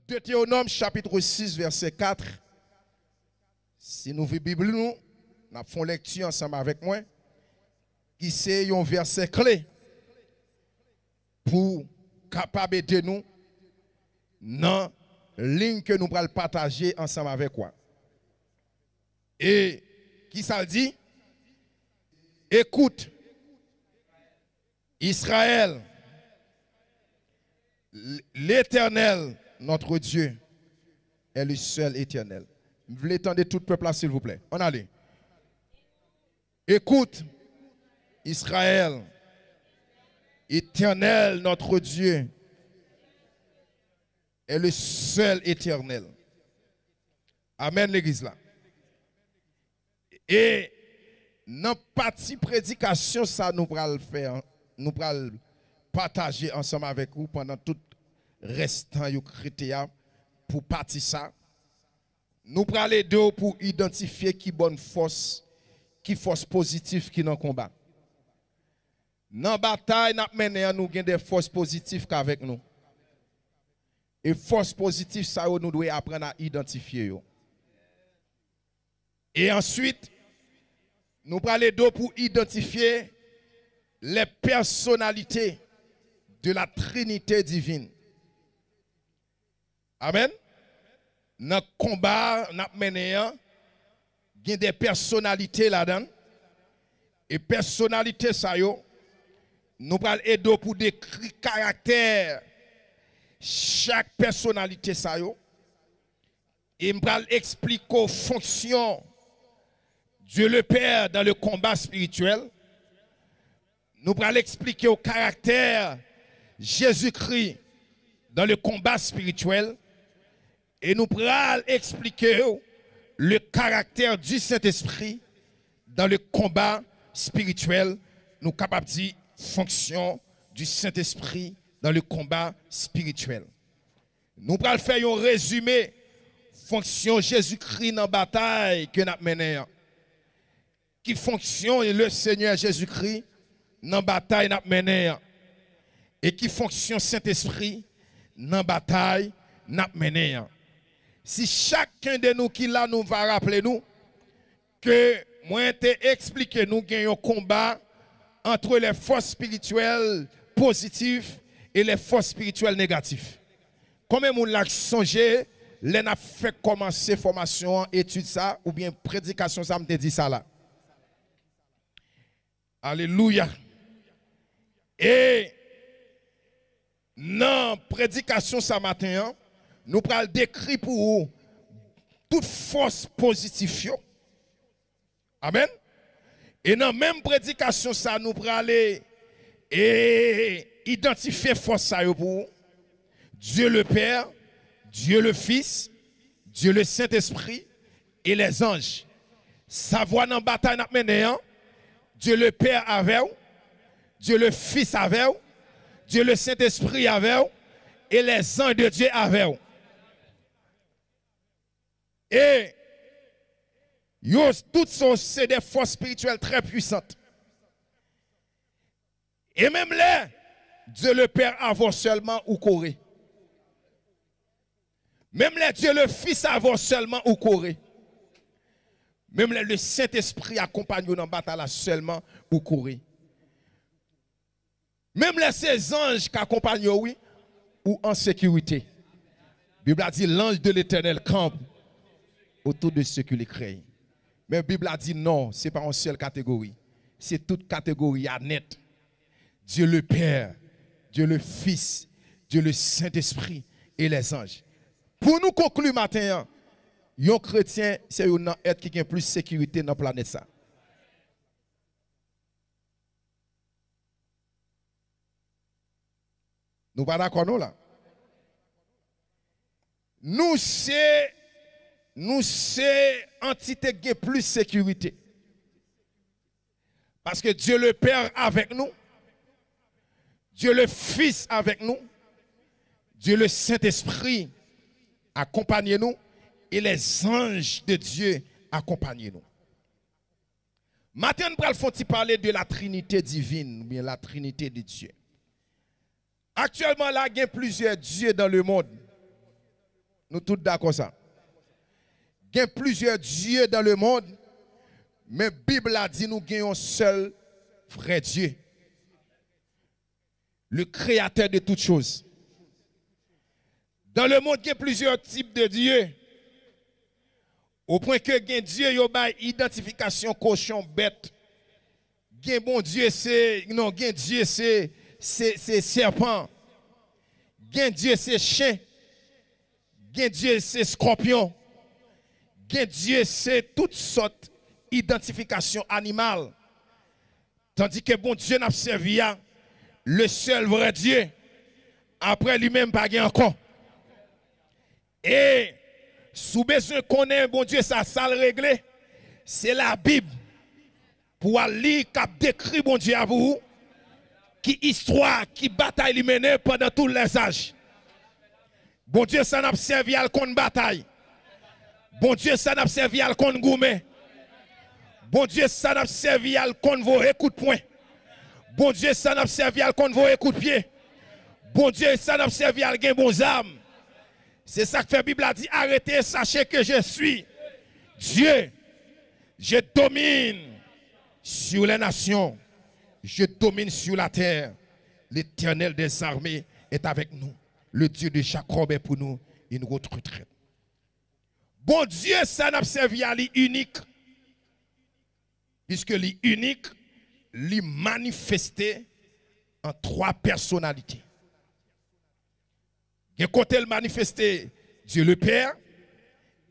Deutéronome chapitre 6, verset 4. Si nous vivons la Bible, nous faisons lecture ensemble avec moi, qui c'est un verset clé pour capable de nous dans la ligne que nous allons partager ensemble avec quoi. Et qui ça dit? Écoute, Israël, l'Éternel, notre Dieu, est le seul éternel. Vous voulez entendre tout le peuple là, s'il vous plaît. On allait. Écoute, Israël, Éternel, notre Dieu, est le seul éternel. Amen, l'église là. Et dans partie prédication, ça nous allons le faire, nous allons partager ensemble avec vous pendant tout restant du chrétien pour partir ça. Nous allons aller deux pour identifier qui bonne force, qui force positive qui dans le combat. Dans la bataille, nous avons des forces positives qu'avec nous. Et force positive, ça nous devons apprendre à identifier. Et ensuite, nous allons aller deux pour identifier les personnalités de la Trinité divine. Amen. Dans le combat, nous avons des personnalités là-dedans. Et personnalités, ça nous allons aider pour décrire caractère chaque personnalité, ça et nous allons expliquer aux fonctions Dieu le Père dans le combat spirituel. Nous allons expliquer au caractère Jésus-Christ dans le combat spirituel. Et nous allons expliquer le caractère du Saint-Esprit dans le combat spirituel. Nous sommes capables de dire fonction du Saint-Esprit dans le combat spirituel. Nous allons faire un résumé fonction Jésus-Christ dans la bataille que nous avons menée. Qui fonctionne le Seigneur Jésus-Christ dans la bataille que nous avons menée. Et qui fonctionne Saint-Esprit dans la bataille que nous avons menée. Si chacun de nous qui là nous va rappeler nous que moi t'ai expliqué nous gagnons un combat entre les forces spirituelles positives et les forces spirituelles négatives. Combien de gens songé, les n'a fait commencer formation, étude ça ou bien prédication ça me dit ça là. Alléluia. Et dans prédication ça matin, nous allons décrire pour vous toute force positive. Amen. Et dans la même prédication, ça nous allons aller et identifier force ça pour vous. Dieu le Père, Dieu le Fils, Dieu le Saint-Esprit et les anges. Savoir dans la bataille nous menée, Dieu le Père avec vous, Dieu le Fils avec vous, Dieu le Saint-Esprit avec vous et les anges de Dieu avec vous. Et toutes sont des forces spirituelles très puissantes. Et même là, Dieu le Père avance seulement ou courir. Même là, Dieu le Fils avance seulement ou courir. Même là, le Saint-Esprit accompagne dans la bataille seulement ou courir. Même là, ces anges qui accompagnent, oui, ou en sécurité. La Bible a dit l'ange de l'Éternel campe autour de ceux qui les créent. Mais la Bible a dit non, ce n'est pas une seule catégorie. C'est toute catégorie à net. Dieu le Père, Dieu le Fils, Dieu le Saint-Esprit et les anges. Pour nous conclure matin, un chrétien, c'est un être qui a plus de sécurité dans la planète. Ça. Nous pas d'accord nous là. Nous c'est entité qui a plus de sécurité. Parce que Dieu le Père avec nous, Dieu le Fils avec nous, Dieu le Saint-Esprit accompagne nous et les anges de Dieu accompagnent nous. Maintenant, nous allons parler de la Trinité divine, ou bien la Trinité de Dieu. Actuellement, là, il y a plusieurs dieux dans le monde. Nous tous d'accord ça. Il y a plusieurs dieux dans le monde, mais la Bible a dit nous avons un seul vrai Dieu. Le créateur de toutes choses. Dans le monde, il y a plusieurs types de dieux. Au point que il y a Dieu qui a identification cochon bête. Il y a bon Dieu c'est non, il y a Dieu c'est serpent. Il y a Dieu c'est chien. Il y a Dieu c'est scorpion. Il y a Dieu c'est toutes sortes d'identification animale. Tandis que bon Dieu n'a servi le seul vrai Dieu. Après lui-même pas encore. Et sous besoin qu'on ait bon Dieu ça le régler, c'est la Bible pour aller cap décrit bon Dieu à vous qui histoire qui bataille lui mener pendant tous les âges. Bon Dieu ça n'a servi à contre bataille. Bon Dieu ça n'a servi à contre gourmet. Bon Dieu ça n'a servi à contre vos coups de poing. Bon Dieu ça n'a servi à contre vos coups de pied. Bon Dieu ça n'a servi à gagner bons âmes. C'est ça que la Bible a dit, arrêtez, sachez que je suis Dieu. Je domine sur les nations. Je domine sur la terre. L'Éternel des armées est avec nous. Le Dieu de Jacob est pour nous une route retraite. Bon Dieu, ça n'a servi à l'unique. Puisque l'unique, lui manifesté en trois personnalités. Il y a un côté le manifesté Dieu le Père,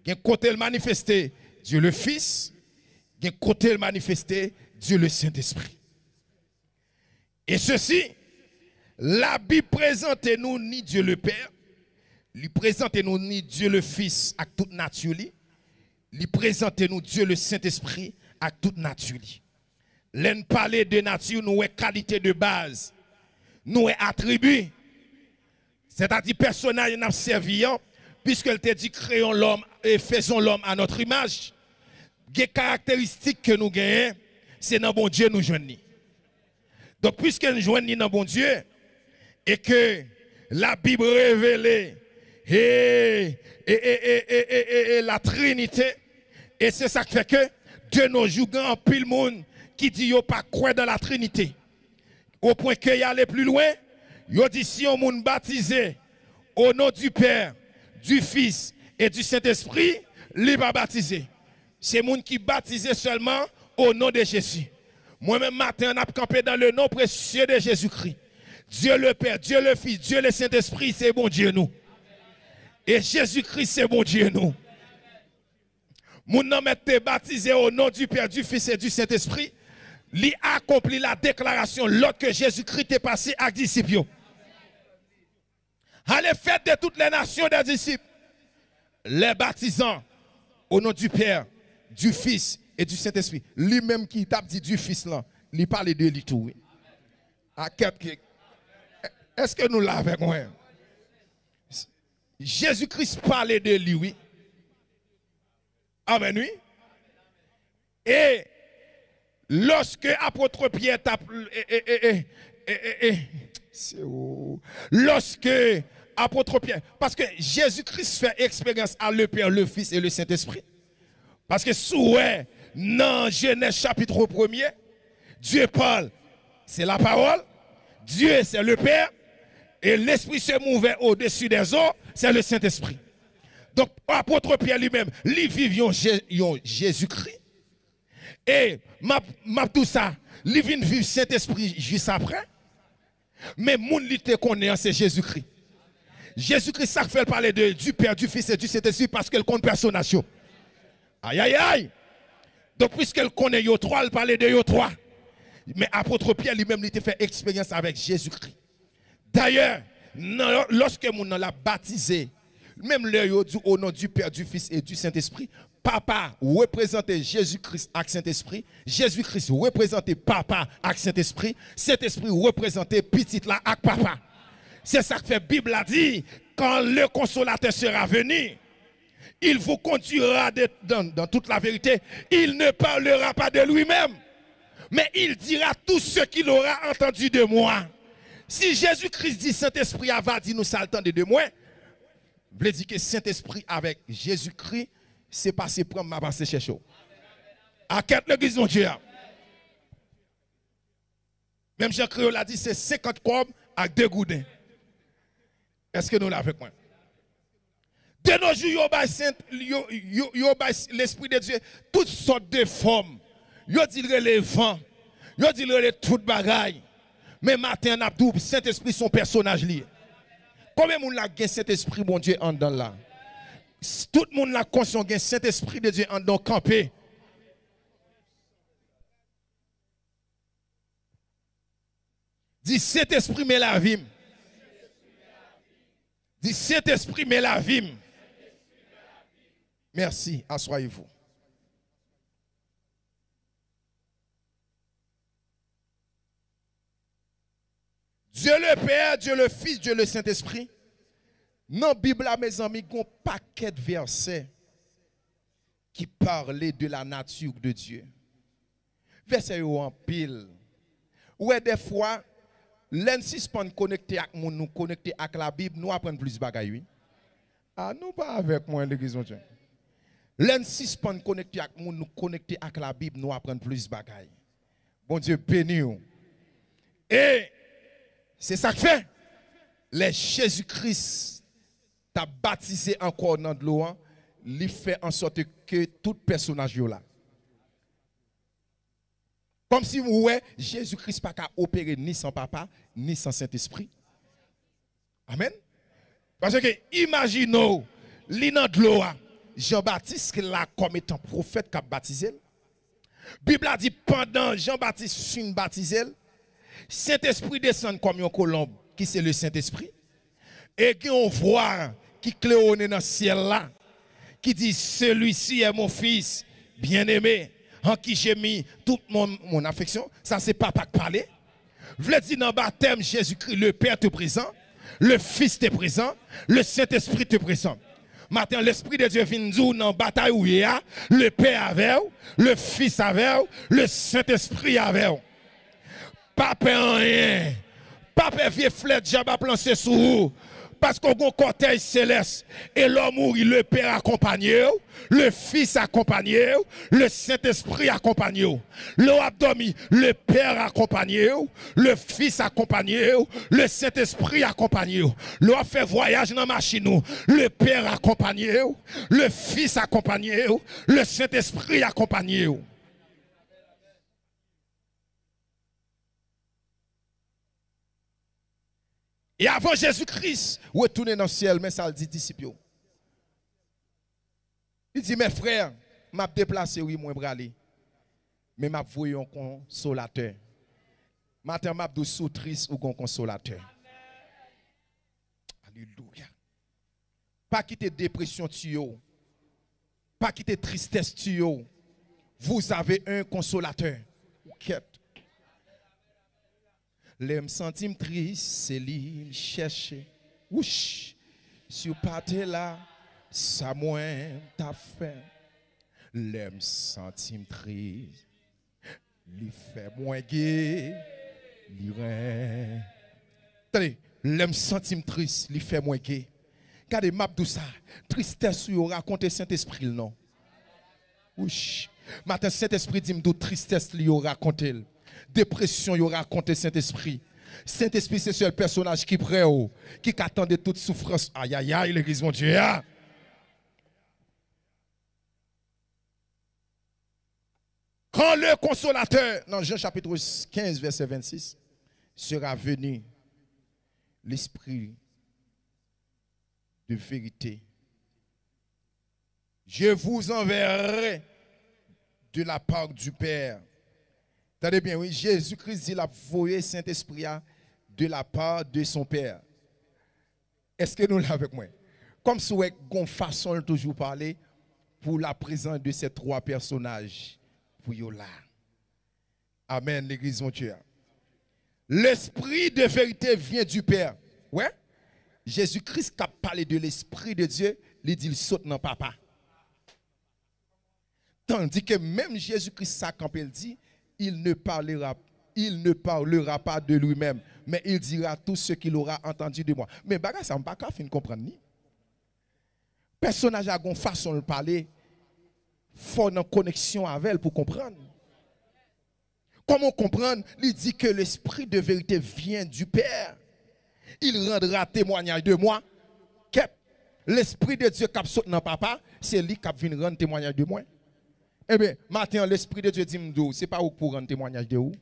il y a un côté le manifesté Dieu le Fils, il y a un côté le manifesté Dieu le Saint-Esprit. Et ceci, la Bible présente nous ni Dieu le Père, lui présente nous ni Dieu le Fils à toute nature, lui présente nous Dieu le Saint-Esprit à toute nature. L'en parler de nature, nous avons qualité de base, nous avons attributs. C'est-à-dire personnage n'a servi puisqu'elle t'a dit créons l'homme et faisons l'homme à notre image. Les caractéristiques que nous gagnons, c'est dans bon Dieu nous joignons. Donc puisque nous joignons dans bon Dieu et que la Bible révèle la Trinité, et c'est ça qui fait que de nos jours, en pile monde qui dit yo pas croire dans la Trinité. Au point qu'il y aller plus loin. Yo dit si on moun baptisé au nom du Père, du Fils et du Saint-Esprit, li pas baptisé. C'est moun qui baptisé seulement au nom de Jésus. Moi-même matin on a campé dans le nom précieux de Jésus-Christ. Dieu le Père, Dieu le Fils, Dieu le Saint-Esprit, c'est bon Dieu nous. Et Jésus-Christ c'est bon Dieu nous. Moun nan mette baptisé au nom du Père, du Fils et du Saint-Esprit, li accompli la déclaration l'autre que Jésus-Christ est passé à disciples. Allez faites de toutes les nations des disciples, les baptisant au nom du Père, du Fils et du Saint-Esprit. Lui-même qui t'a dit du Fils là, il parle de lui tout. Est-ce que nous l'avons moi? Jésus-Christ parlait de lui, oui. Amen, oui. Et lorsque apôtre Pierre lorsque apôtre Pierre, parce que Jésus-Christ fait expérience à le Père, le Fils et le Saint-Esprit. Parce que sous dans Genèse chapitre 1er, Dieu parle, c'est la parole, Dieu c'est le Père, et l'Esprit se mouvait au-dessus des eaux, c'est le Saint-Esprit. Donc apôtre Pierre lui-même, lui vivait Jésus-Christ. Et tout ça, lui vient vivre Saint-Esprit juste après. Mais mon li te connaît, c'est Jésus-Christ. Jésus-Christ, ça fait parler du Père, du Fils et du Saint-Esprit parce qu'elle compte personnage. Aïe, aïe, aïe. Donc, puisqu'elle connaît yo trois, elle parle de yo trois. Mais apôtre Pierre lui-même, il a fait expérience avec Jésus-Christ. D'ailleurs, lorsque mon l'a baptisé, même le dit au nom du Père, du Fils et du Saint-Esprit, Papa représentait Jésus-Christ avec Saint-Esprit, Jésus-Christ représentait Papa avec Saint-Esprit, Saint-Esprit représentait petit là avec Papa. C'est ça que la Bible a dit, quand le consolateur sera venu, il vous conduira dans toute la vérité. Il ne parlera pas de lui-même, mais il dira tout ce qu'il aura entendu de moi. Si Jésus-Christ dit Saint-Esprit va dire nous ça le temps de moi, Veut dire que Saint-Esprit avec Jésus-Christ, c'est passé prendre ma passé chercher. À quête l'église de Dieu. Même Jean Créole a dit c'est 50 corps avec 2 goudins. Est-ce que nous l'avons avec moi? De nos jours, l'Esprit de Dieu, toutes sortes de formes. Yo dit le vent, yo dit le tout bagaille. Mais matin, on a dit Saint-Esprit son personnage lié. Combien de monde a gagné Saint-Esprit, mon Dieu, en dedans là? Tout le monde a conscience que Saint-Esprit de Dieu en dedans campé. Dis Saint-Esprit, mais la vie. Dis Saint-Esprit, mais la vie. Merci, assoyez-vous. Dieu le Père, Dieu le Fils, Dieu le Saint-Esprit. Dans la Bible, mes amis, il y a un paquet de versets qui parlaient de la nature de Dieu. Versets en pile. Ouais, des fois, l'insistance connecté avec nous connecté avec la Bible, nous apprenons plus de bagailles, oui. Ah, nous pas avec moi, l'église de Dieu. L'insistance connecté avec nous connecté avec la Bible, nous apprenons plus de bagailles. Bon Dieu, béni. Et c'est ça que fait. Les Jésus-Christ t'a baptisé encore dans de l'eau, il fait en sorte que tout personnage est là. Comme si vous voyez, Jésus-Christ n'a pas opérer ni sans papa, ni sans Saint-Esprit. Amen. Parce que imaginons, l'inan de l'eau, Jean-Baptiste là comme étant prophète qui a baptisé. La Bible a dit pendant Jean-Baptiste fin baptisé, Saint-Esprit descend comme une colombe, qui c'est le Saint-Esprit. Et on voit qui cléonne dans le ciel là, qui dit celui-ci est mon fils bien-aimé, en qui j'ai mis toute mon affection. Ça c'est papa qui parlait. V'le dire dans le baptême, Jésus-Christ, le Père te présent, le Fils te présent, le Saint-Esprit te présent. Maintenant, l'Esprit de Dieu vient nous dans la bataille où il y a, le Père avec, le Fils avec, le Saint-Esprit avec. Papa rien. Papa vieux flèche jaba plancé sous vous. Parce qu'on a un cortège céleste. Et l'homme mourit, le Père accompagné, le Fils accompagné, le Saint-Esprit accompagné. Le abdomen, le Père accompagné, le Fils accompagné, le Saint-Esprit accompagné. Le fait voyage dans la machine, le Père accompagné, le Fils accompagné, le Saint-Esprit accompagné. Et avant Jésus-Christ, retourner dans le ciel, mais ça le dit disciples. Il dit, mes frères, m'a déplacé, oui, moi, bralé. Mais m'a voyé un consolateur. Matin, m'a dit sous triste ou un consolateur. Alléluia. Pas quitter dépression, tuyau. Pas quitter tristesse, tuyau. Vous avez un consolateur. Quête. Les sentim triste, c'est lui chercher. Ouch, si vous partez là, ça moins t'a fait. Les sentim triste, lui fait moins gai, lui rien. Attendez, les sentim triste, lui fait moins gai. Regardez, map tout ça. Tristesse, vous racontez Saint-Esprit, non? Ouch, matin Saint-Esprit dit me tristesse, lui raconté. Dépression, il aura raconté Saint-Esprit. Saint-Esprit, c'est le seul personnage qui prêt, qui attendait toute souffrance. Aïe, aïe, aïe, l'église, mon Dieu. Quand le consolateur, dans Jean chapitre 15, verset 26, sera venu, l'Esprit de vérité, je vous enverrai de la part du Père. Attendez bien, oui, Jésus-Christ dit la voyé Saint-Esprit de la part de son Père. Est-ce que nous l'avons avec moi? Comme si on façon de toujours parler pour la présence de ces trois personnages. Pour yo là. Amen, l'église de Dieu. L'Esprit de vérité vient du Père. Ouais? Jésus-Christ qui a parlé de l'Esprit de Dieu, il dit il saute dans papa. Tandis que même Jésus-Christ, ça, quand il dit, il ne parlera pas de lui-même, mais il dira tout ce qu'il aura entendu de moi. Mais baga ça ne pas fin comprendre ni. personnage a une façon de parler, faut une connexion avec elle pour comprendre. Comment comprendre? Il dit que l'esprit de vérité vient du Père. Il rendra témoignage de moi. L'esprit de Dieu qui saute dans papa, c'est lui qui vient rendre témoignage de moi. Eh bien, maintenant, l'esprit de Dieu dit, c'est pas pour rendre témoignage de vous.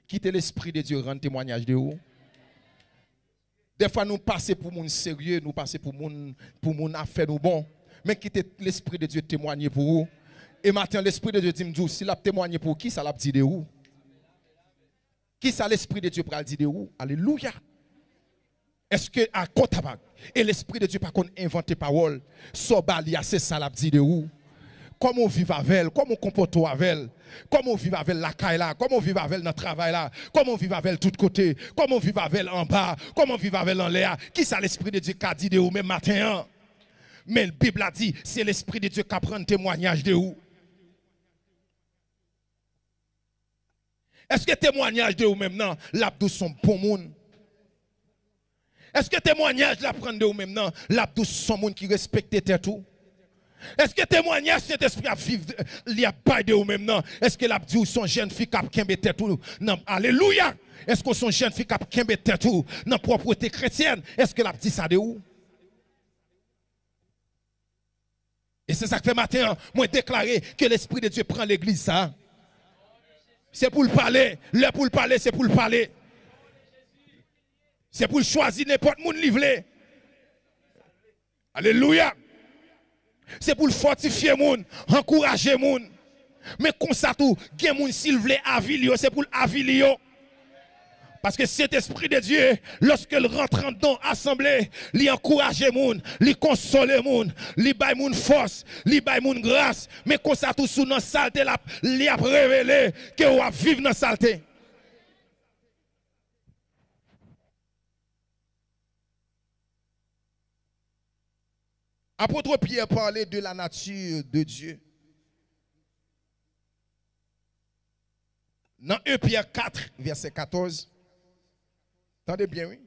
Quittez l'esprit de Dieu rendre témoignage de vous. Des fois, nous passons pour monde sérieux, nous passons pour monde affaire nous bon. Mais quittez l'esprit de Dieu témoigner pour vous. Et maintenant, l'esprit de Dieu dit, s'il a témoigné pour qui, ça l'a dit de vous. Qui ça l'esprit de Dieu pour dire de vous? Alléluia. Est-ce que à Kotabak et l'esprit de Dieu pas qu'on inventer parole, Sobalia c'est ça l'a dit de vous. Comment on vit avec elle, comment on comporte avec elle, comment on vit avec la caille là, comment on vit avec notre travail là, comment on vit avec elle de tous côtés, comment on vit avec elle en bas, comment on vit avec elle en l'air. Qui ça l'esprit de Dieu qui a dit de vous même matin? Mais la Bible a dit, c'est l'esprit de Dieu qui prend témoignage de vous. Est-ce que témoignage de vous même non, l'abdou sont bon monde? Est-ce que témoignage la prendre de vous même non, l'abdou sont monde qui respecte tout? Est-ce que témoignage Saint-Esprit a vivre li a bail de vous même non? Est-ce que l'abdou sont jeune fille qui kembe tout? Non, alléluia. Est-ce que sont jeune fille qui kembe tout dans propreté chrétienne? Est-ce que l'abdou ça de vous? Et c'est ça que fait matin, moi déclarer que l'esprit de Dieu prend l'église ça. C'est pour le parler, pour le parler, c'est pour le parler. C'est pour choisir n'importe monde livré. Alléluia. C'est pour fortifier moun, encourager moun. Mais comme ça tout, gen moun s'il vle avilio, c'est pour avilio. Parce que cet esprit de Dieu, lorsqu'il rentre dans l'assemblée, il encourage moun, il console moun, il baille moun force, il baille moun grâce. Mais comme ça tout sous dans saleté, il a révélé que on va vivre dans saleté. Apôtre Pierre parlait de la nature de Dieu. Dans 1 Pierre 4, verset 14, attendez bien, oui.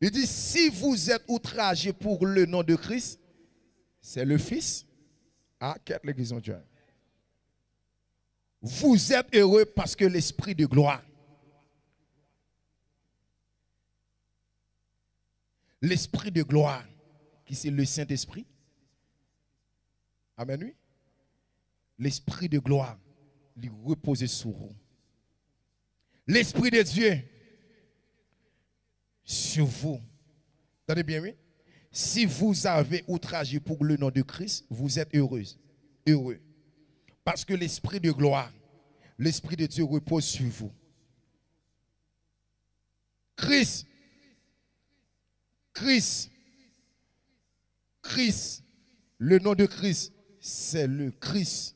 Il dit, si vous êtes outragés pour le nom de Christ, c'est le Fils. Ah, quelle l'église de Dieu. Vous êtes heureux parce que l'Esprit de gloire. L'Esprit de gloire, qui c'est le Saint-Esprit. Amen, oui. L'Esprit de gloire, il repose sur vous. L'Esprit de Dieu, sur vous. Attendez bien, oui. Si vous avez outragé pour le nom de Christ, vous êtes heureuse, heureux. Parce que l'Esprit de gloire, l'Esprit de Dieu repose sur vous. Christ, le nom de Christ, c'est le Christ.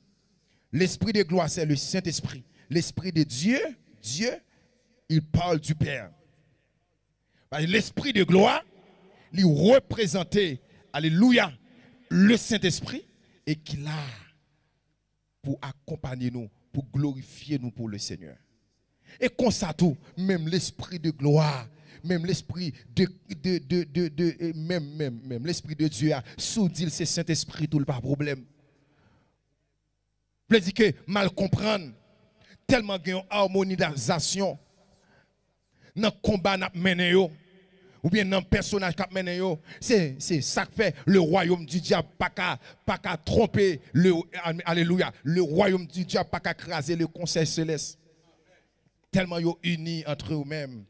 L'Esprit de gloire, c'est le Saint-Esprit. L'Esprit de Dieu, il parle du Père. L'Esprit de gloire, il représente, alléluia, le Saint-Esprit et qu'il a pour accompagner nous, pour glorifier nous pour le Seigneur. Et comme ça tout, même l'Esprit de gloire, même l'Esprit même l'Esprit de Dieu a sous-dit c'est Saint-Esprit tout pas problème. Je dis que mal comprendre tellement qu'il y a une harmonisation dans le combat n'a mené ou bien dans le personnage qui mené c'est ça que fait le royaume du diable pas qu'à tromper le alléluia le royaume du diable pas qu'à craser le conseil céleste tellement yo unis entre eux-mêmes.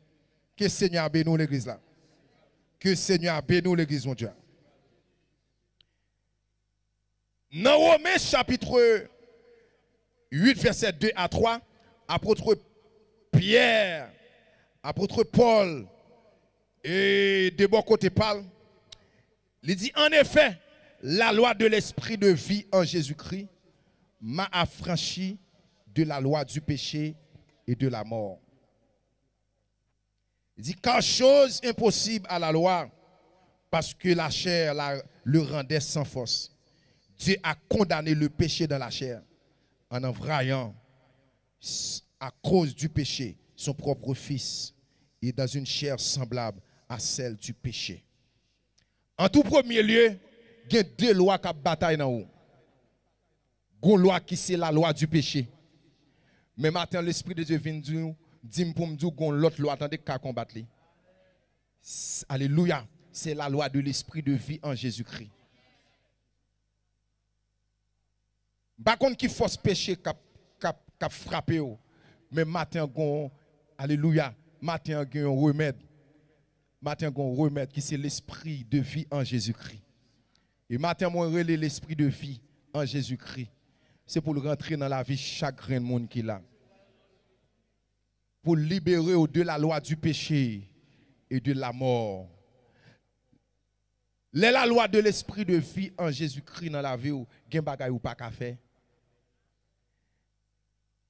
Que Seigneur bénisse l'église là. Que Seigneur bénisse l'église mon Dieu. Dans Romains chapitre 8 verset 2 à 3, apôtre Pierre, apôtre Paul et de bon côté Paul, il dit en effet, la loi de l'esprit de vie en Jésus-Christ m'a affranchi de la loi du péché et de la mort. Il dit car chose impossible à la loi parce que la chair le rendait sans force. Dieu a condamné le péché dans la chair en envoyant à cause du péché son propre fils et dans une chair semblable à celle du péché. En tout premier lieu, il y a deux lois qui bataillent dans vous. Une loi qui c'est la loi du péché. Mais maintenant, l'Esprit de Dieu vient dire pour me dire qu'il y a l'autre loi attendez qu'à combattre. Alléluia. C'est la loi de l'Esprit de vie en Jésus-Christ. Par contre, qui force péché qui frappé. Mais maintenant, alléluia. Maintenant, il y a un remède. Maintenant, il y a un remède qui c'est l'Esprit de vie en Jésus-Christ. Et maintenant, moi, relais l'Esprit de vie en Jésus-Christ. C'est pour le rentrer dans la vie chaque grain de monde qui l'a. Pour libérer de la loi du péché et de la mort. La loi de l'Esprit de vie en Jésus-Christ dans la vie, il y a des pas qu'à faire.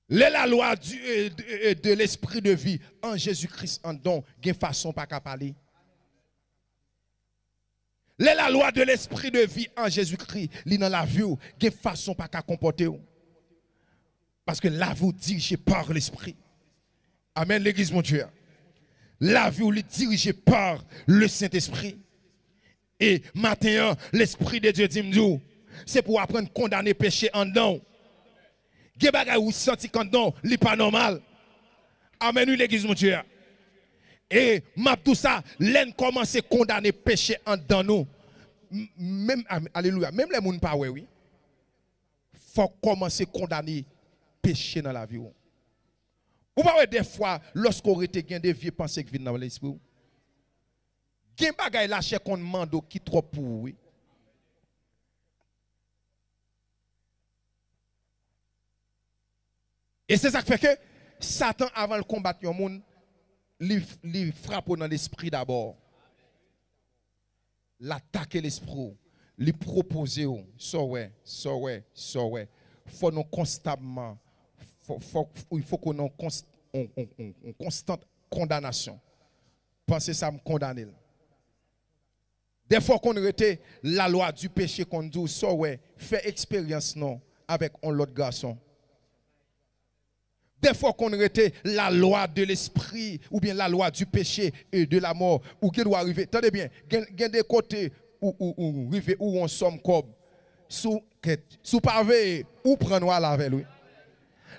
La loi de l'Esprit de vie en Jésus-Christ en don, il y a façon pas qu'à parler. La loi de l'Esprit de vie en Jésus-Christ, dans la vie, il y a façon pas qu'à comporter. Parce que là, vous dirigez par l'Esprit. Amen, l'Église, mon Dieu. La vie, vous dirigez par le Saint-Esprit. Et maintenant, l'Esprit de Dieu dit, c'est pour apprendre à condamner péché en dedans. Il y a des choses vous sentez qu'en dedans, ce n'est pas normal. Amen, l'Église, mon Dieu. Et tout ça, l'en commence à condamner péché en dedans nous. Même, alléluia, même les gens pas oui. Faut commencer à condamner péché dans la vie. Vous voyez des fois, lorsqu'on était des vieux pensées qui viennent dans l'esprit. Il y a des choses lâchées qu'on demande qui trop pour oui. Et c'est ça qui fait que Satan, avant de combattre le monde, il frappe dans l'esprit d'abord. L'attaquer l'esprit, lui proposer, il faut nous constamment, il faut qu'on ait constante condamnation. Pensez ça me condamner. Des fois qu'on était la loi du péché qu'on dit, fait expérience non avec un autre garçon. Des fois qu'on était la loi de l'esprit ou bien la loi du péché et de la mort ou qui doit arriver. Tenez bien, il y a des côtés où on somme comme sous pavé ou prendre la avec lui.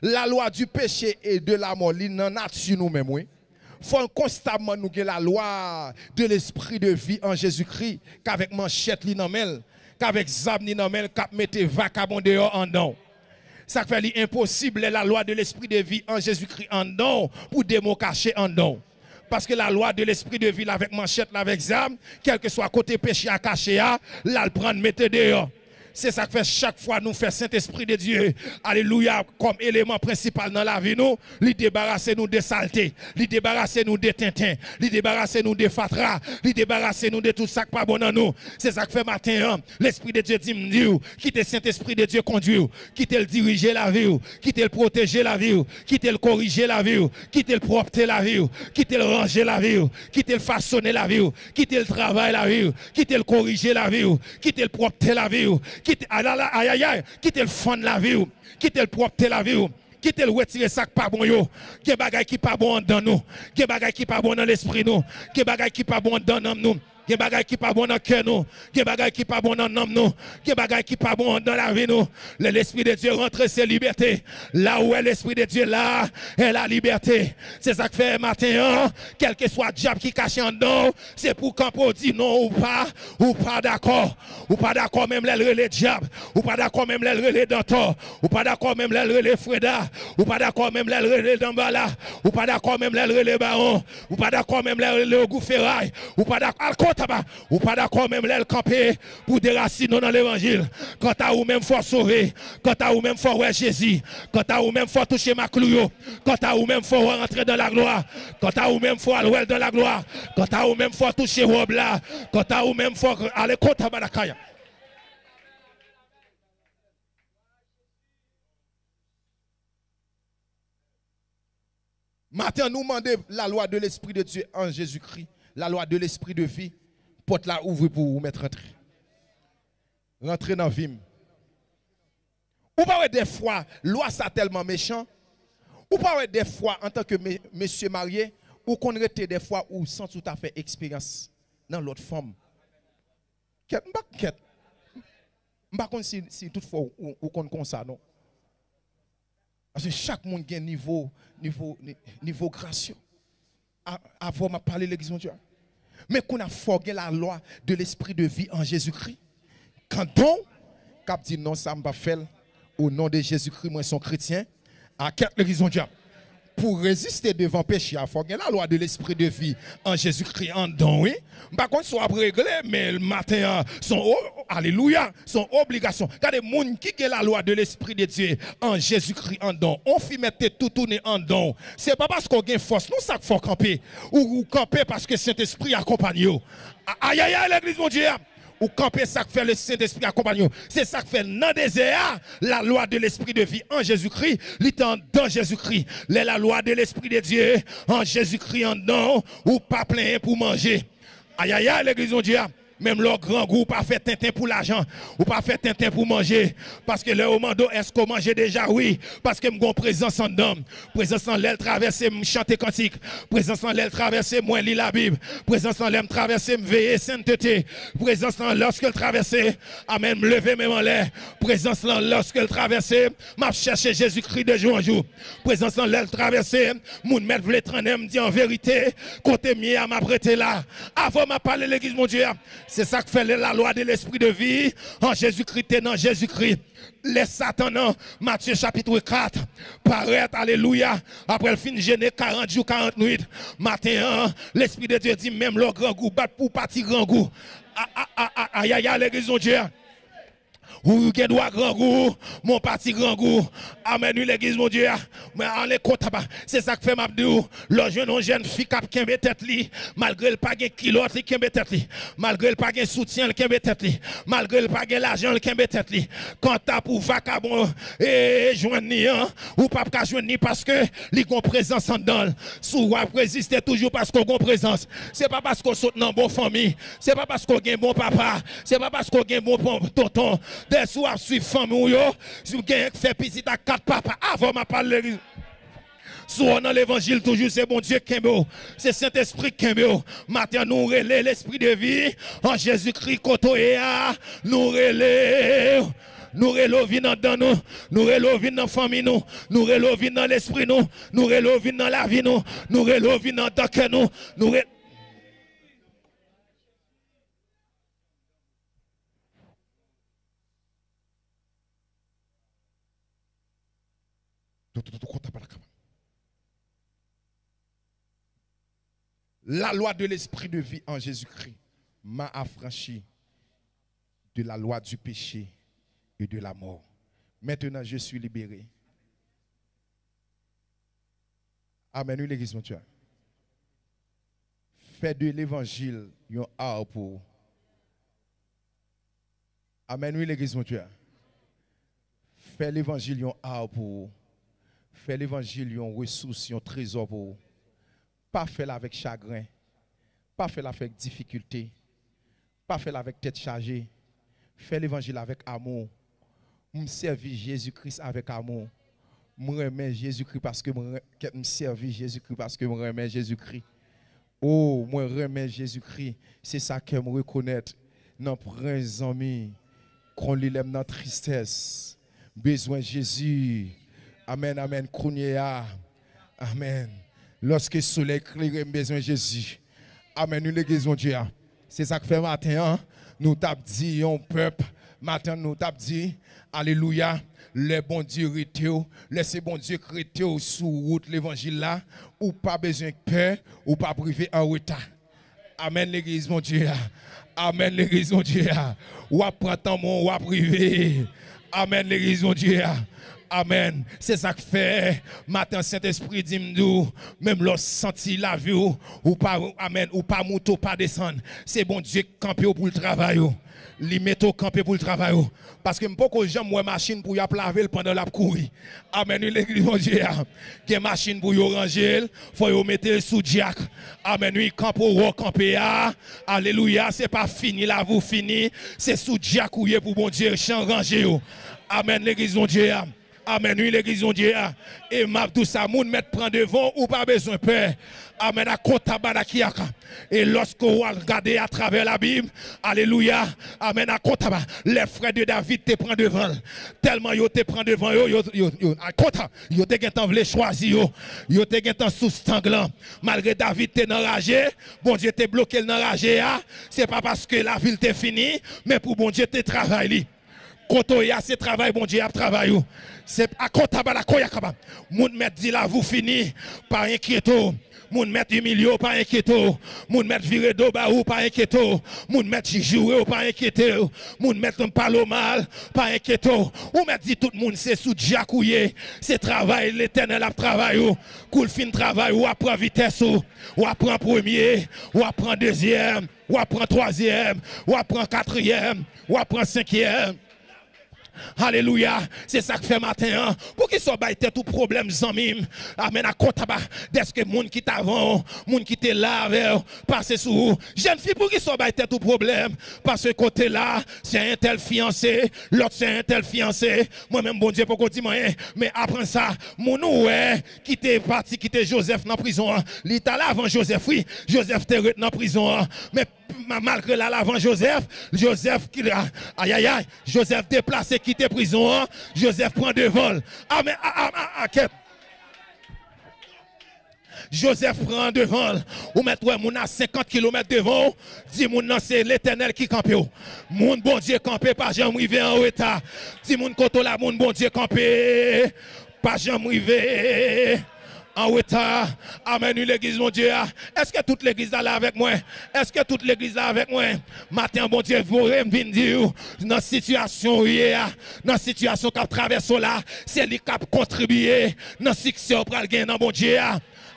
La loi du péché et de la mort, il n'en a sur nous-mêmes, oui. Faut constamment nous la loi de l'esprit de vie en Jésus-Christ qu'avec manchette li nan mel, qu'avec zab li nan mel, qu'ap mette vacabon dehors en don. Ça fait impossible la loi de l'esprit de vie en Jésus-Christ en don pour des mots cachés en don. Parce que la loi de l'esprit de vie avec manchette, avec zab, quel que soit côté péché à cacher, là le prendre mette dehors. C'est ça que fait chaque fois nous faire Saint-Esprit de Dieu, alléluia, comme élément principal dans la vie nous, lui débarrasser nous de saleté, lui débarrasser nous de tintin, lui débarrasser nous de fatra, lui débarrasser nous de tout ça qui pas bon dans nous. C'est ça que fait matin, l'Esprit de Dieu dit, quittez Saint-Esprit de Dieu conduire, quittez le diriger la vie, quittez le protéger la vie, quittez le corriger la vie, quittez le propter la vie, quittez le ranger la vie, quittez le façonner la vie, quittez le travail la vie, quittez le corriger la vie, quittez le propter la vie. Quittez le fond de la vie, quittez le propre la vie, quittez le retirer ça pas bon yo, qui bagay qui pas bon dans nous, qui bagay qui pas bon dans l'esprit nous, qui bagay qui pas bon dans nous. Qui bagay qui pas bon dans cœur nous, qui bagay qui pas bon dans l'âme nous, qui bagay qui pas bon dans la vie nous. L'esprit de Dieu rentre ses libertés. Là où est l'esprit de Dieu, là est la liberté. C'est ça que fait matin, quel que soit le diable qui cache en dedans, c'est pour qu'on peut dire non ou pas d'accord. Ou pas d'accord même le diable, ou pas d'accord même le Dantor, ou pas d'accord même le Freda, ou pas d'accord même le Dambala, ou pas d'accord même le Baron, ou pas d'accord même le Goufferail, ou pas d'accord ou pas d'accord même l'aile camper pour déraciner dans l'évangile. Quand à ou même faut sauver, quand à ou même faut ouais Jésus, quand à ou même faut toucher ma clouyo, quand à ou même faut rentrer dans la gloire, quand à ou même faut aller dans la gloire, quand à ou même faut toucher robe là, quand à ou même faut aller contre Badakaya. Maintenant, nous demandons la loi de l'Esprit de Dieu en Jésus-Christ, la loi de l'Esprit de vie. Porte la ouvre pour vous mettre rentrer. Rentrer dans la vie. Ou pas des fois, loi ça tellement méchant. Ou pas des fois, en tant que monsieur marié, ou qu'on rete des fois ou sans tout à fait expérience dans l'autre femme. Quête. Par contre, si toutefois, ou qu'on comme ça, non? Parce que chaque monde a un niveau gracieux. Avant de parler de l'église mondiale. Mais qu'on a forgé la loi de l'esprit de vie en Jésus-Christ. Quand on cap dit non, ça ne va pas faire au nom de Jésus-Christ, moi, son chrétien, à quelle l'église mondiale? Pour résister devant péché, il faut que la loi de l'esprit de vie en Jésus-Christ en dedans, oui. Par contre, soit réglé, mais le matin, alléluia, son obligation. Regardez, les gens qui ont la loi de l'esprit de Dieu en Jésus-Christ en dedans, on fait mettre tout tourner en dedans. Ce n'est pas parce qu'on a force, nous, ça qu'il faut camper. Ou camper parce que Saint-Esprit accompagne. Aïe, aïe, aïe, l'église, mon Dieu. Ou camper ça que fait le Saint-Esprit accompagnant. C'est ça que fait dans le désert la loi de l'esprit de vie en Jésus-Christ, l'étant dans Jésus-Christ. La loi de l'esprit de Dieu en Jésus-Christ en dedans, ou pas plein pour manger. Aïe aïe aïe, l'église de Dieu. Même le grand goût, pas fait tintin pour l'argent, ou pas fait tintin pour manger. Parce que le momento, est-ce qu'on mange déjà? Oui. Parce que mon présence en dedans. Présence en l'aile traverser, me chanter cantique. Présence en l'aile traverser, moi lis la Bible. Présence en l'aile traverser, me veiller sainteté. Présence en lorsque le traverser, amen, me lever même en l'air. Présence en lorsque le traverser, m'a cherché Jésus-Christ de jour en jour. Présence en l'aile traverser, mon maître voulait traîner, me dit en vérité, côté mieux à m'apprêter là. Avant m'a parlé l'église, mon Dieu. C'est ça que fait la loi de l'esprit de vie en Jésus-Christ, dans Jésus-Christ. Les Satan, Matthieu chapitre 4, paraît, alléluia, après le fin de gêner 40 jours, 40 nuits. Matin, l'esprit de Dieu dit même le grand goût, bat pour partir grand goût. Aïe, aïe, aïe, l'église de Dieu. Ou qui doit grand goût, mon parti grand goût. Amen, l'église, mon Dieu. Mais en les compte, c'est ça que fait ma vidéo. Le jeune fille qui a tête li, malgré le pas de kilote qui a tête li, malgré le pas de soutien qui a tête li, malgré le pas de l'argent qui a tête li. Quand t'as pour vacabon et joindre ni ou pas qu'à joindre ni parce que li gon présence en dedans. Sou wap résister toujours parce qu'on gon présence. C'est pas parce qu'on saute dans bonne famille, c'est pas parce qu'on gagne bon papa, c'est pas parce qu'on gagne bon tonton. Des soirs suivre famille yo, si vous gagnez fait petit à 4 papas avant ma parler. Soit dans l'évangile toujours c'est bon Dieu qui est c'est Saint-Esprit qui est matin nous relais l'esprit de vie en Jésus-Christ kotoya nous relais. Nous relovons dans nous, nous relovons dans la famille, nous relovons dans l'esprit, nous relovons dans la vie, nous relovons dans le cœur, nous La loi de l'esprit de vie en Jésus-Christ m'a affranchi de la loi du péché et de la mort. Maintenant, je suis libéré. Amen, l'église, mon Dieu. Fais de l'évangile un art pour. Amen, l'église, mon Dieu. Fais l'évangile un art pour. Fais l'évangile un ressource, un trésor pour. Pas faire avec chagrin, pas faire avec difficulté, pas faire avec tête chargée. Fais l'évangile avec amour. Me servir Jésus-Christ avec amour. Me remettre Jésus-Christ parce que me servir Jésus-Christ parce que me remettre Jésus-Christ. Oh, moi remettre Jésus-Christ, c'est ça que me reconnaître dans prince ami qu'on lui l'aime dans tristesse. Besoin de Jésus. Amen, amen. Kounia. Amen. Lorsque le soleil éclaire, besoin de Jésus. Amen, nous l'église de Dieu. C'est ça que fait matin. Nous t'avons dit, un peuple. Matin, nous t'avons dit, alléluia, le bon Dieu rete, laissez bon Dieu rete sous route l'évangile là, ou pas besoin de peur, ou pas privé en retard. Amen, l'église de Dieu. Amen, l'église de Dieu. Ou après tant mon, ou à privé. Amen, l'église de Dieu. Amen. C'est ça que fait. Matin, Saint-Esprit dit nous, même lorsque senti la vie, ou pas, amen, ou pas moto, pas descendre. C'est bon Dieu qui campe pour le travail. Li met au camper pour le travail. Parce que je ne peux pas jamais une machine pour y laver pendant la courir. Amen. L'église de Dieu. Qui machine pour y ranger, il faut y mettre sous diac. Amen. Oui, camp pour camper. Alléluia. C'est pas fini là, vous fini. C'est sous diac pour bon Dieu, champ ranger. Amen. L'église de Dieu. Amen, oui, l'église de Dieu. Et m'a tout ça, moun met prend devant ou pas besoin peur. Amen, à kontabadakiaka. Et lorsque vous regardez à travers la Bible, alléluia, amen, à kontaba, les frères de David te prend devant. Tellement yo te prend devant yo, à konta, yo te gen voulu choisir yo te gen sous stanglant. Malgré David te enragé, bon Dieu te bloqué l'enragé, c'est pas parce que la ville te finie, mais pour bon Dieu te travaille. Quand il y a ce travail, bon Dieu a travaillé. C'est à kontabala koyakaba. Moun met dit là vous fini, pas inquiéto. Moun met humilié, pas inquiéto. Moun met viré d'eau, pas inquiéto. Moun met joué, pas inquiéto. Moun met un palo mal, pas inquiéto. Ou met dit tout le monde c'est sous jacouillé. C'est travail, l'éternel a travaillé. Cool fin travail, ou apprend vitesse, ou apprend premier, ou apprend deuxième, ou apprend troisième, ou apprend quatrième, ou apprend cinquième. Alléluia, c'est ça que fait matin. Hein? Pour qu'ils soient baillés tout problème, zamim. Amen à kontaba. Est-ce que moun qui t'avant, moun qui t'est là, passer sous. Jeune fille, pour qu'ils soient baillés tout problème. Parce que côté là, c'est un tel fiancé, l'autre c'est un tel fiancé. Moi-même, bon Dieu, pour qu'on dise rien. Mais après ça, mon ouais, qui t'est parti, qui t'est Joseph dans la prison. L'état là avant Joseph, oui. Joseph t'est retenu dans la prison. Mais malgré là, avant Joseph, aïe aïe aïe, Joseph déplacé, quitté prison, Joseph prend de vol. Amen. Joseph prend devant, ou mettre moun à 50 km devant, dit moun non c'est l'éternel qui campe. Moun bon Dieu campe, pas jamais rivé en état. Dit moun koto la moun bon Dieu campe, pas jamais rivé en état. Amen, l'église, mon Dieu. Est-ce que toute l'église est là avec moi? Est-ce que toute l'église est là avec moi? Matin, bon Dieu, vous me dire, dans la situation, dans la situation qu'a traversé là, c'est lui qui a contribué dans la succès pour le gain dans mon Dieu.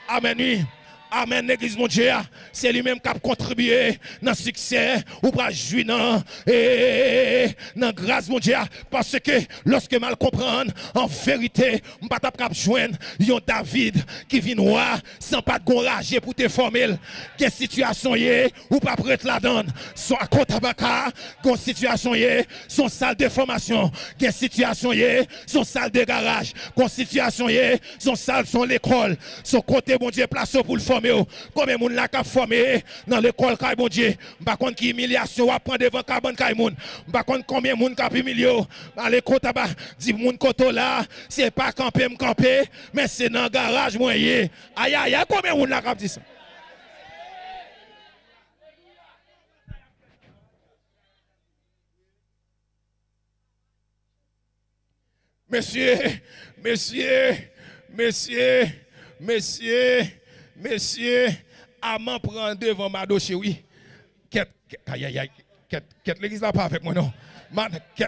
Amen, oui. Amen, l'église, mon Dieu, c'est lui-même qui a contribué dans le succès ou pas jouir dans la grâce, mon Dieu, parce que lorsque mal comprendre, en vérité, je ne peux pas joindre un David qui vient voir sans pas de rage pour te former. Quelle situation est ou pas prête la donne, soit à Kotabaka, quelle situation est, son salle de formation, quelle situation est, son salle de garage, quelle situation est, son salle, son l'école, son côté, mon Dieu, place pour le former. Combien de gens qui formé dans l'école, bon Dieu, par contre, qui humiliation, à prendre devant Kabon Kaimoun, par contre, combien de gens qui ont humilié, à l'école, dit, moun koto là, c'est pas camper, mais c'est dans le garage, moyen. Aïe, aïe, combien de gens qui ont dit ça? Messieurs, Amant prend devant Madoché, oui. Qu'est-ce l'église là pas avec moi, non?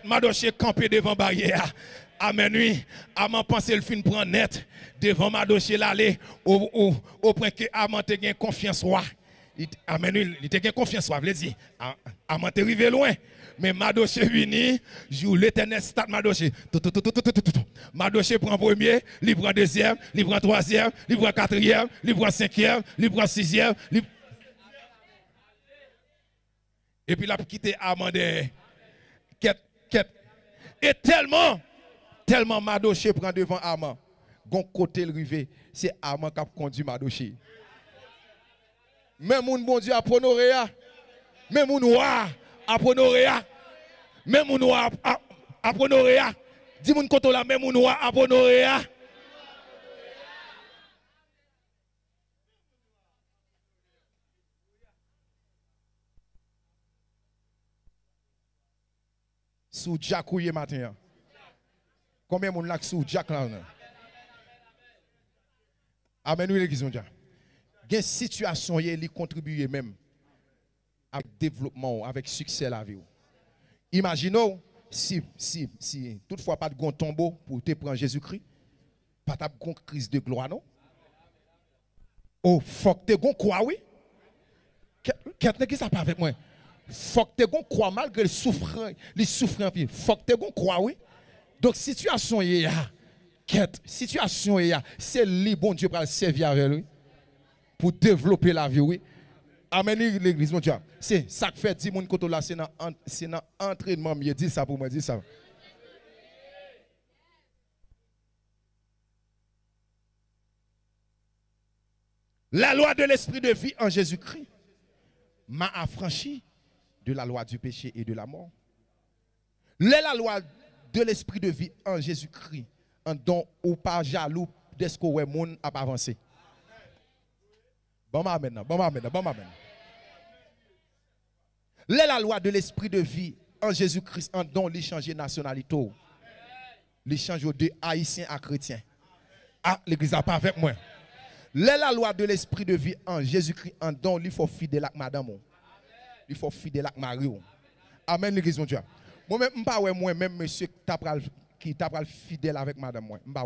Madoché campé devant barrière. Amen, oui. Amant pense le fin prend net devant Madoché l'aller au point que Amant te gain confiance. Amen, oui. Il te gain confiance, veut dire. Amant te arrivé loin. Mais Madoché vini, joue l'éternel stade Madoché. Madoché prend premier, il prend deuxième, il prend troisième, il prend quatrième, il prend cinquième, il prend sixième. Et puis il a quitté Amandé. Et tellement Madoché prend devant Amand. Gon côté le rivé, c'est Amand qui a conduit Madoché. Même mon bon Dieu a honoré. Même mon noir a honoré. Même mon noir a honoré. Dis mon koto la même mon noir a honoré. Sous Jack ouye matin. Combien mon lak sous Jack là? Amen, oui, l'église mondiale. Gen situation yé li contribuer même avec développement, avec succès la vie. Imaginons si toutefois pas de gon tombeau pour te prendre Jésus-Christ, pas de gon crise de gloire non. Oh, faut que te gon croix oui. Qu'est-ce que ça pas avec moi? Faut que te gon croix malgré le souffrant, les souffrants puis faut que te gon croix oui. Donc situation yé situation yé c'est li bon Dieu pour servir avec lui pour développer la vie oui. Amen l'église mon Dieu. C'est ça que fait 10 moun koto là c'est dans entraînement mieux dit ça pour moi dit ça. La loi de l'esprit de vie en Jésus-Christ m'a affranchi de la loi du péché et de la mort. La loi de l'esprit de vie en Jésus-Christ, en don ou pas jaloux de ce que le monde a avancé. Bon amen, bon amen, bon amen. La loi de l'esprit de vie en Jésus-Christ, en don, il change nationalité. Il change de haïtien à chrétien. Ah, l'église n'a pas avec moi. La loi de l'esprit de vie en Jésus-Christ, en don, il faut fidèle avec madame. Il faut fidèle avec Marie. Amen, l'église, mon Dieu. Moi-même, je ne sais pas moi-même, monsieur, qui t'a fidèle avec madame. Je ne sais pas.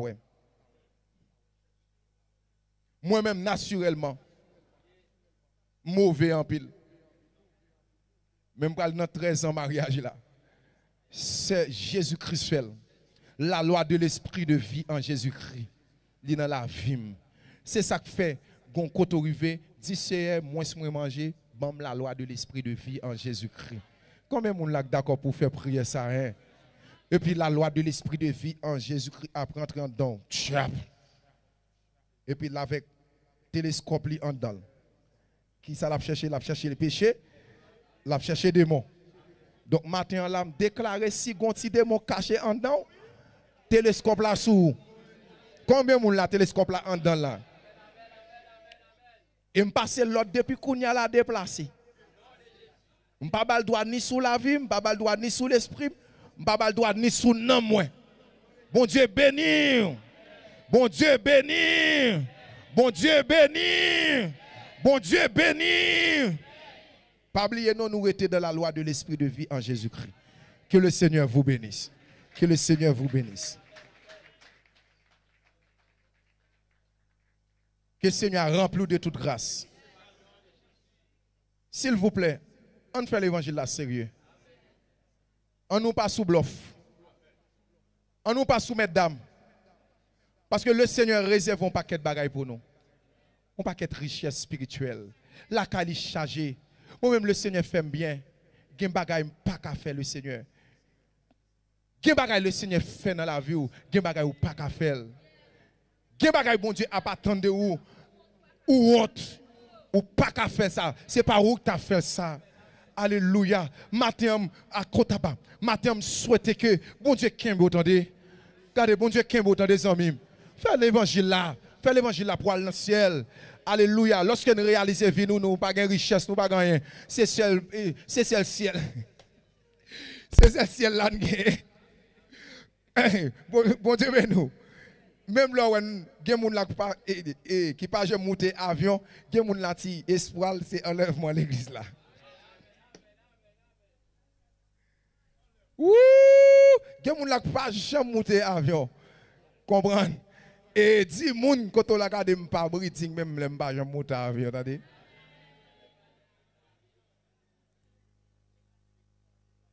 Moi-même, naturellement, mauvais en pile. Même pas dans 13 ans mariage là. C'est Jésus-Christ fait. La loi de l'esprit de vie en Jésus-Christ. Il est dans la vie. C'est ça qui fait qu'on côté arrivé, dit c'est moins manger, bam la loi de l'esprit de vie en Jésus-Christ. Combien de monde là d'accord pour faire prier ça hein? Et puis la loi de l'esprit de vie en Jésus-Christ après entrer en dedans. Et puis là avec télescope li en dedans. Qui ça l'a cherché le péché, l'a cherché des démons. Donc matin là déclaré si gon ti démon caché en dedans, télescope là sous. Combien de monde la télescope là en dedans là? Et me passer l'autre depuis qu'on y a la déplacé. Je n'ai pas le droit ni sous la vie, je n'ai pas le droit ni sous l'esprit, je n'ai pas le droit ni sous non moi. Bon Dieu béni. Bon Dieu béni. Bon Dieu béni. Bon Dieu béni. Pas oublier non, nous étions dans la loi de l'esprit de vie en Jésus-Christ. Que le Seigneur vous bénisse. Que le Seigneur vous bénisse. Que le Seigneur remplit de toute grâce. S'il vous plaît, on fait l'évangile là sérieux. On nous pas sous bluff. On nous pas sous mesdames. Parce que le Seigneur réserve un paquet de bagailles pour nous. Un paquet de richesse spirituelle. La qualité chargée. Moi-même, le Seigneur fait bien. Il y a des bagailles pas qu'à faire le Seigneur. Il y a des bagailles le Seigneur fait dans la vie. Il y a des bagailles pas qu'à faire. Il y a des bagailles bon Dieu a pas attendre ou autre. Ou pas qu'à faire ça. C'est pas où tu as fait ça. Alléluia. Matin, à Kotaba. Matin, souhaite que bon Dieu qu'aime entendez. Regardez, bon Dieu qu'aime entendez amis. Fais l'évangile là. Fais l'évangile là pour aller dans le ciel. Alléluia. Lorsque nous réalisons vie, nous n'avons pas de richesse, nous n'avons pas rien. C'est ciel. C'est ciel. C'est ciel là. Bon Dieu, mais nous. Même là, when il y a des gens qui pas monter avion, il y a des gens qui espoir, c'est enlèvement à l'église là. Ouh! Il y a des gens qui pas jamais monter avion. Comprendre? Et 10 personnes quand on regarde pas briting même les pas jamais monter avion, attendez.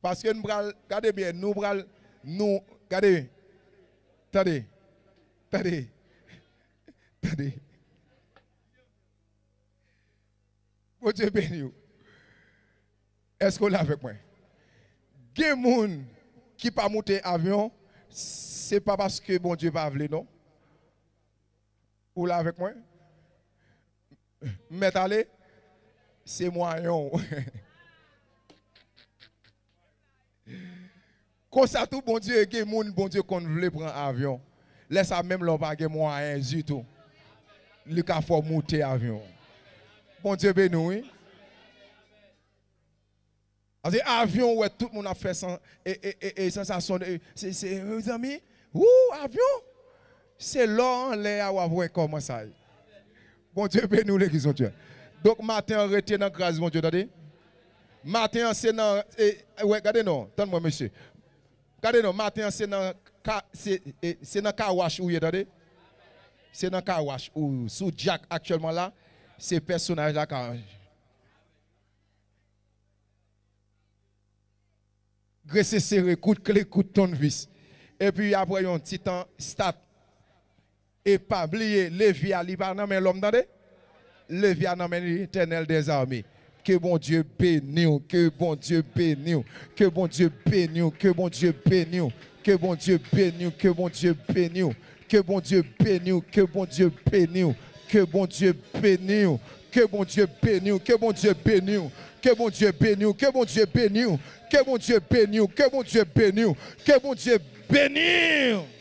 Parce que nous regardez bien, nous regardez. Attendez. Attendez. Bon Dieu béni. Est-ce qu'on est avec moi? Il y a des gens qui ne peuvent pas monter avion, ce n'est pas parce que bon Dieu va voulu, non? Ou là avec moi? Mais allez, c'est moyen. Comme ça, tout bon Dieu, il y a des gens bon Dieu qu'on veut prendre avion. Laisse même l'on pas de moyen du tout. Le cas faut monter avion. Bon Dieu béni, oui. Parce que avion où tout le monde a fait et sensation c'est mes amis. Ouh, avion. C'est là là où on comment ça. Bon Dieu béni l'église de Dieu. Donc matin arrêtez dans grâce mon Dieu, attendez. Matin c'est dans ouais, regardez non, donne-moi monsieur. Regardez non, matin c'est dans Kawash où attendez. C'est dans Kawash où sous Jack actuellement là, c'est personnage là quand graisser serré, coup de clé, coup de tournevis. Et puis après un petit temps start et pas oublier Lévi à l'Ibanan l'homme d'andé. Lévi à l'Éternel des armées. Que bon Dieu bénisse, que bon Dieu bénisse, que bon Dieu bénisse, que bon Dieu bénisse, que bon Dieu bénisse, que bon Dieu bénisse, que bon Dieu bénisse, que bon Dieu bénisse, Que bon Dieu bénisse. Que bon Dieu bénisse. Que bon Dieu bénisse. Que bon Dieu bénisse. Que bon Dieu bénisse. Que bon Dieu bénisse. Que bon Dieu bénisse. Que bon Dieu bénisse.